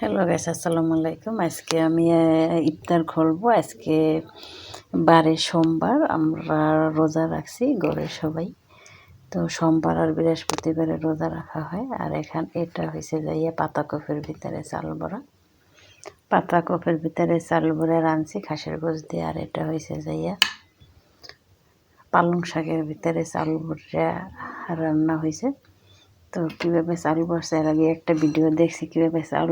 Hello guys, আসসালামু আলাইকুম। আজকে আমি ইফতার খুলবো। আজকে বারে সোমবার, আমরা রোজা রাখছি ঘরের সবাই। তো সোমবার আর বৃহস্পতিবারে রোজা রাখা হয়। আর এটা হয়েছে যাইয়া পাতাকপের ভিতরে চাল বড়া। পাতাকপের ভিতরে চাল বড়া রাঁধছি খাসির গোশ দিয়ে। আর এটা হয়েছে যাইয়া পালং শাকের ভিতরে চাল বড়া রান্না হয়েছে। তো কীভাবে চাল বসছে এর আগে একটা ভিডিও দেখছি কীভাবে চাল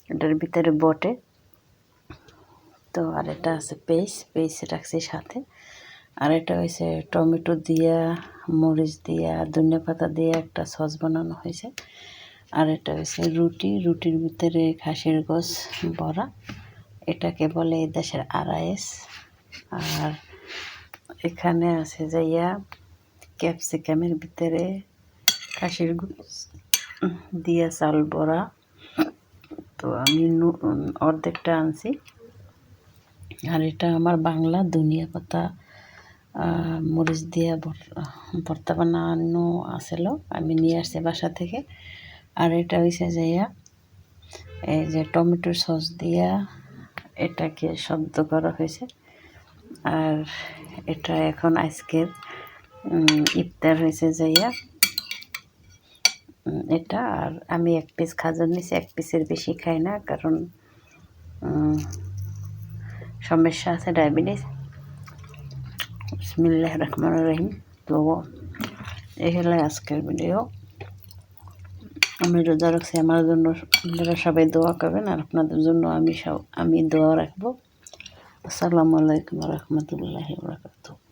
এটার ভিতরে বটে। তো আর এটা আছে পেঁয়াজ রাখছি সাথে। আর এটা হয়েছে টমেটো দিয়া, মরিচ দিয়া, ধনিয়া পাতা দিয়ে একটা সস বানানো হয়েছে। আর এটা হয়েছে রুটির ভিতরে খাসির গোশ বড়া, এটাকে বলে এই দেশের আড়াইশ। আর এখানে আছে যাইয়া ক্যাপসিকামের ভিতরে খাসির গোশ দিয়া চাল বড়া। তো আমি অর্ধেকটা আনছি। আর এটা আমার বাংলা ধনিয়া পাতা মরিচ দিয়া ভর্তা বানানো আসছিল, আমি নিয়ে আসছি বাসা থেকে। আর এটা হয়েছে যাইয়া এই যে টমেটোর সস দিয়া এটাকে সেদ্ধ করা হয়েছে। আর এটা এখন আজকের ইফতার হয়েছে যাইয়া এটা। আর আমি এক পিস খাজর নিছি, এক পিসের বেশি খাই না, কারণ সমস্যা আছে ডায়াবেটিস। বিসমিল্লাহির রহমানির রহিম। তো এই হলো আজকের ভিডিও। আমি রোজা রাখছি, আমার জন্য আপনারা সবাই দোয়া করবেন, আর আপনাদের জন্য আমি দোয়া রাখবো। আসসালামু আলাইকুম ওয়া রাহমাতুল্লাহি ওয়া বারাকাতুহু।